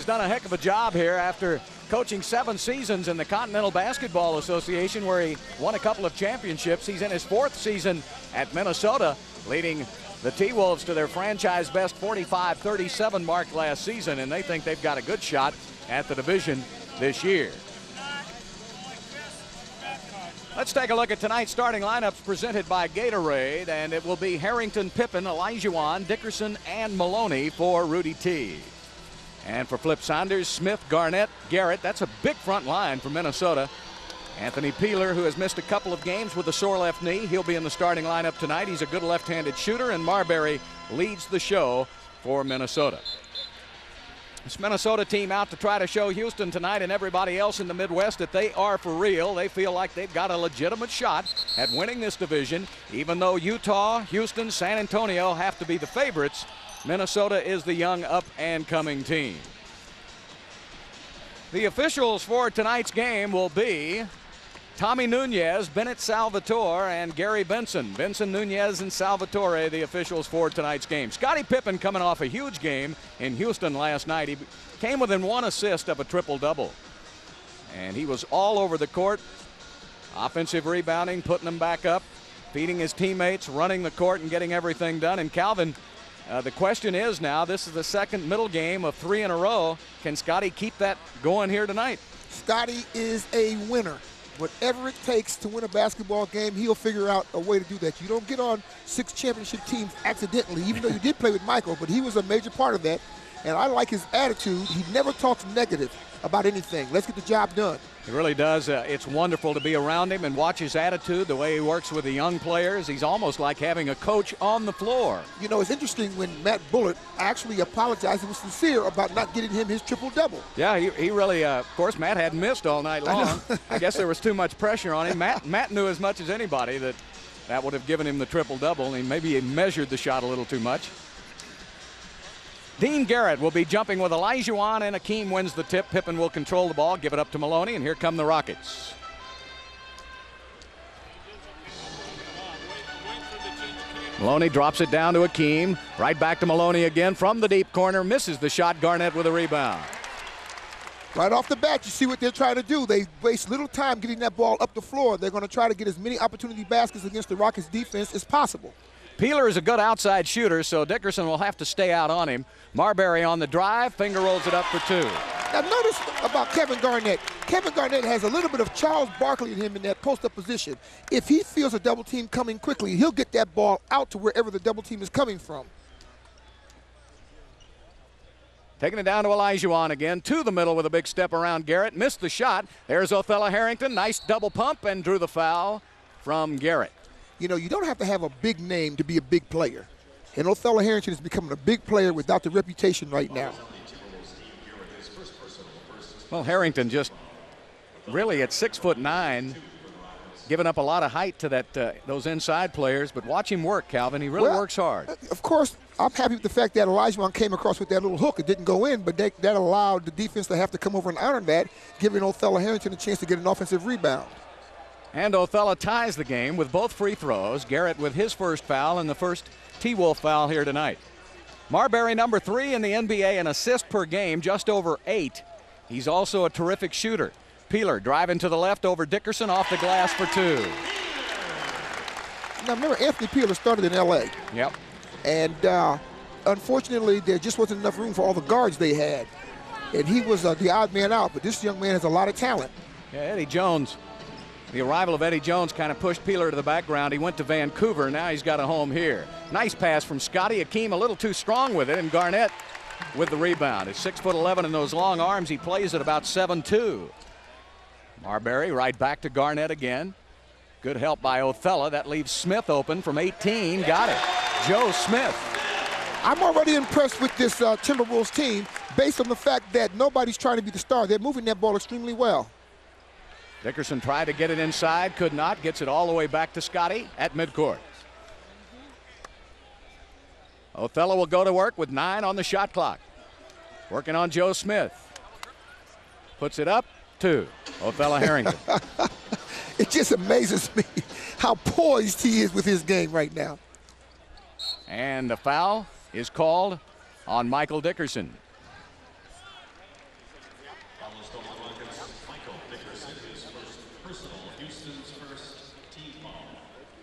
has done a heck of a job here after coaching 7 seasons in the Continental Basketball Association, where he won a couple of championships. He's in his 4th season at Minnesota, leading the T-Wolves to their franchise best 45-37 mark last season, and they think they've got a good shot at the division this year. Let's take a look at tonight's starting lineups presented by Gatorade, and it will be Harrington, Pippen, Olajuwon, Dickerson, and Maloney for Rudy T. And for Flip Saunders, Smith, Garnett, Garrett. That's a big front line for Minnesota. Anthony Peeler, who has missed a couple of games with a sore left knee, he'll be in the starting lineup tonight. He's a good left-handed shooter, and Marbury leads the show for Minnesota. This Minnesota team out to try to show Houston tonight and everybody else in the Midwest that they are for real. They feel like they've got a legitimate shot at winning this division. Even though Utah, Houston, San Antonio have to be the favorites, Minnesota is the young up-and-coming team. The officials for tonight's game will be Tommy Nunez, Bennett Salvatore, and Gary Benson. Benson, Nunez, and Salvatore, the officials for tonight's game. Scottie Pippen coming off a huge game in Houston last night. He came within 1 assist of a triple-double. And he was all over the court. Offensive rebounding, putting them back up, feeding his teammates, running the court, and getting everything done. And Calvin, the question is now, this is the second middle game of 3 in a row. Can Scottie keep that going here tonight? Scottie is a winner. Whatever it takes to win a basketball game, he'll figure out a way to do that. You don't get on 6 championship teams accidentally, even though you did play with Michael, but he was a major part of that. And I like his attitude. He never talks negative about anything. Let's get the job done. He really does. It's wonderful to be around him and watch his attitude, the way he works with the young players. He's almost like having a coach on the floor. You know, it's interesting when Matt Bullitt actually apologized and was sincere about not getting him his triple-double. Yeah, he really, of course, Matt hadn't missed all night long. I guess there was too much pressure on him. Matt knew as much as anybody that would have given him the triple-double, and maybe he measured the shot a little too much. Dean Garrett will be jumping with Olajuwon, and Akeem wins the tip. Pippen will control the ball, give it up to Maloney, and here come the Rockets. Maloney drops it down to Akeem. Right back to Maloney again from the deep corner. Misses the shot. Garnett with a rebound. Right off the bat, you see what they're trying to do. They waste little time getting that ball up the floor. They're going to try to get as many opportunity baskets against the Rockets defense as possible. Peeler is a good outside shooter, so Dickerson will have to stay out on him. Marbury on the drive, finger rolls it up for 2. Now notice about Kevin Garnett. Kevin Garnett has a little bit of Charles Barkley in him in that post-up position. If he feels a double team coming quickly, he'll get that ball out to wherever the double team is coming from. Taking it down to Olajuwon again, to the middle with a big step around Garrett. Missed the shot. There's Othello Harrington. Nice double pump and drew the foul from Garrett. You know, you don't have to have a big name to be a big player. And Othello Harrington is becoming a big player without the reputation right now. Well, Harrington just really at 6'9", giving up a lot of height to those inside players. But watch him work, Calvin. He really works hard. Of course, I'm happy with the fact that Olajuwon came across with that little hook. It didn't go in, but that allowed the defense to have to come over and honor that, giving Othello Harrington a chance to get an offensive rebound. And Othello ties the game with both free throws. Garrett with his first foul and the first T-Wolf foul here tonight. Marbury, number 3 in the NBA in assists per game, just over 8. He's also a terrific shooter. Peeler driving to the left over Dickerson, off the glass for 2. Now remember, Anthony Peeler started in L.A. Yep. And unfortunately, there just wasn't enough room for all the guards they had. And he was the odd man out, but this young man has a lot of talent. Yeah, Eddie Jones. The arrival of Eddie Jones kind of pushed Peeler to the background. He went to Vancouver. Now he's got a home here. Nice pass from Scottie. Akeem a little too strong with it, and Garnett with the rebound. At 6'11" in those long arms, he plays at about 7'2". Marbury right back to Garnett again. Good help by Othello. That leaves Smith open from 18. Got it. Joe Smith. I'm already impressed with this Timberwolves team based on the fact that nobody's trying to be the star. They're moving that ball extremely well. Dickerson tried to get it inside, could not. Gets it all the way back to Scottie at midcourt. Othello will go to work with 9 on the shot clock. Working on Joe Smith. Puts it up, 2. Othello Harrington. It just amazes me how poised he is with his game right now. And the foul is called on Michael Dickerson.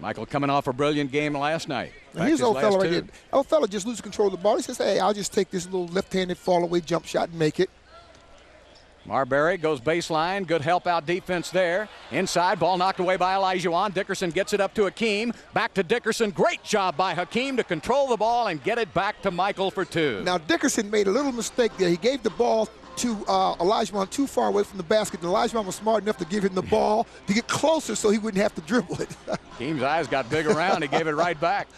Michael coming off a brilliant game last night. Now here's old fella right here. Old fella just loses control of the ball. He says, hey, I'll just take this little left-handed fall-away jump shot and make it. Marbury goes baseline. Good help out defense there. Inside, ball knocked away by Olajuwon. Dickerson gets it up to Hakeem. Back to Dickerson. Great job by Hakeem to control the ball and get it back to Michael for 2. Now Dickerson made a little mistake there. He gave the ball to Olajuwon too far away from the basket. And Olajuwon was smart enough to give him the ball to get closer so he wouldn't have to dribble it. Hakeem's eyes got big around. He gave it right back.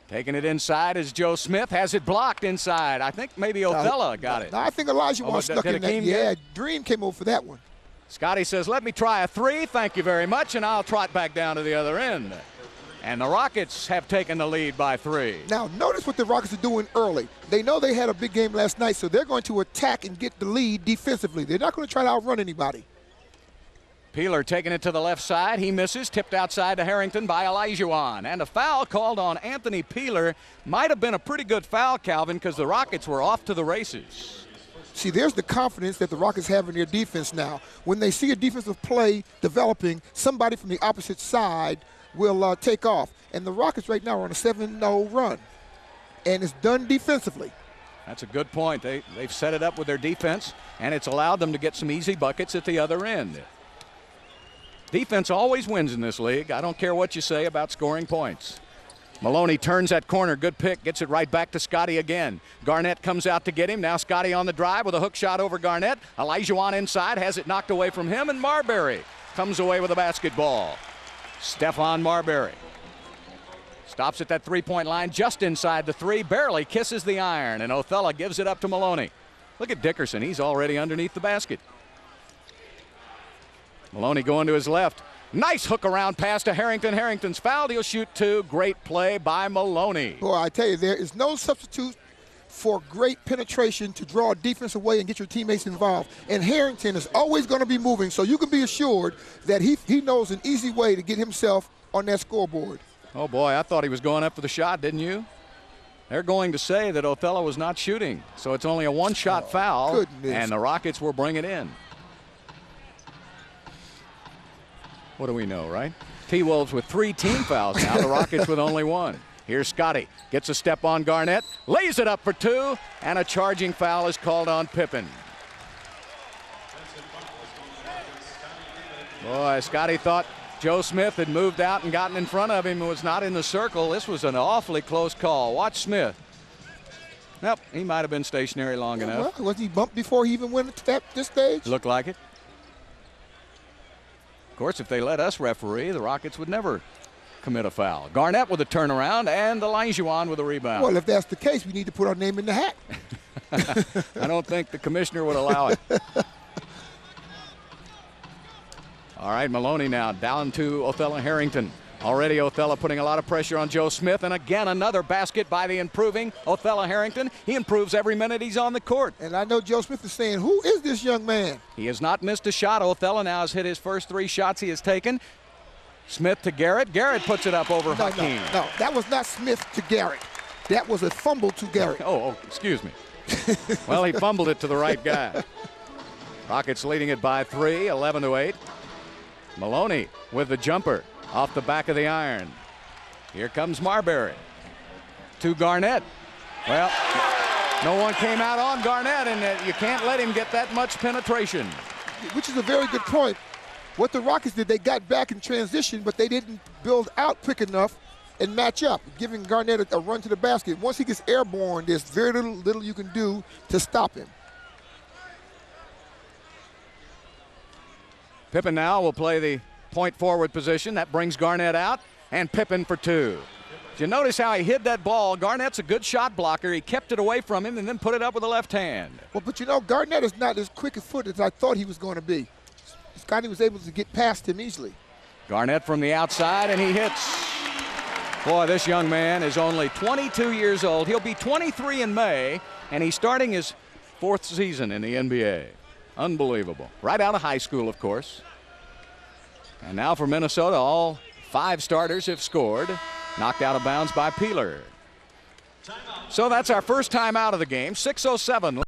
Taking it inside is Joe Smith. Has it blocked inside. I think maybe Othello got it. No, I think Olajuwon stuck in that. Yeah, Dream came over for that one. Scotty says, let me try a 3. Thank you very much, and I'll trot back down to the other end. And the Rockets have taken the lead by 3. Now, notice what the Rockets are doing early. They know they had a big game last night, so they're going to attack and get the lead defensively. They're not going to try to outrun anybody. Peeler taking it to the left side. He misses. Tipped outside to Harrington by Olajuwon. And a foul called on Anthony Peeler. Might have been a pretty good foul, Calvin, because the Rockets were off to the races. See, there's the confidence that the Rockets have in their defense now. When they see a defensive play developing, somebody from the opposite side will take off. And the Rockets right now are on a 7-0 run. And it's done defensively. That's a good point. They've set it up with their defense, and it's allowed them to get some easy buckets at the other end. Defense always wins in this league. I don't care what you say about scoring points. Maloney turns that corner. Good pick. Gets it right back to Scotty again. Garnett comes out to get him. Now Scotty on the drive with a hook shot over Garnett. Olajuwon inside. Has it knocked away from him. And Marbury comes away with a basketball. Stephon Marbury stops at that three-point line just inside the 3. Barely kisses the iron. And Othello gives it up to Maloney. Look at Dickerson. He's already underneath the basket. Maloney going to his left. Nice hook around pass to Harrington. Harrington's fouled. He'll shoot 2. Great play by Maloney. Boy, I tell you, there is no substitute for great penetration to draw a defense away and get your teammates involved. And Harrington is always going to be moving, so you can be assured that he knows an easy way to get himself on that scoreboard. Oh, boy, I thought he was going up for the shot, didn't you? They're going to say that Othello was not shooting, so it's only a one-shot foul, goodness. And the Rockets will bring it in. What do we know, right? T-Wolves with 3 team fouls now. The Rockets with only 1. Here's Scotty. Gets a step on Garnett. Lays it up for 2. And a charging foul is called on Pippen. Boy, Scotty thought Joe Smith had moved out and gotten in front of him and was not in the circle. This was an awfully close call. Watch Smith. Nope, he might have been stationary long enough. Well, was he bumped before he even went to this stage? Looked like it. Of course, if they let us referee, the Rockets would never commit a foul. Garnett with a turnaround and Olajuwon with a rebound. Well, if that's the case, we need to put our name in the hat. I don't think the commissioner would allow it. All right, Maloney now down to Othello Harrington. Already Othello putting a lot of pressure on Joe Smith, and again another basket by the improving Othello Harrington. He improves every minute he's on the court. And I know Joe Smith is saying, who is this young man? He has not missed a shot. Othello now has hit his first 3 shots he has taken. Smith to Garrett. Garrett puts it up over Hakeem. No, that was not Smith to Garrett. That was a fumble to Garrett. Oh, excuse me. Well, he fumbled it to the right guy. Rockets leading it by 3, 11-8. Maloney with the jumper. Off the back of the iron. Here comes Marbury. To Garnett. Well, no one came out on Garnett, and you can't let him get that much penetration. Which is a very good point. What the Rockets did, they got back in transition, but they didn't build out quick enough and match up, giving Garnett a run to the basket. Once he gets airborne, there's very little you can do to stop him. Pippen now will play the point forward position. That brings Garnett out, and Pippen for 2. Did you notice how he hid that ball? Garnett's a good shot blocker. He kept it away from him and then put it up with the left hand. Well, but you know, Garnett is not as quick a foot as I thought he was going to be. Scotty was able to get past him easily. Garnett from the outside, and he hits. Boy, this young man is only 22 years old. He'll be 23 in May, and he's starting his 4th season in the NBA. Unbelievable. Right out of high school, of course. And now for Minnesota, all 5 starters have scored. Knocked out of bounds by Peeler. So that's our first time out of the game. 6:07.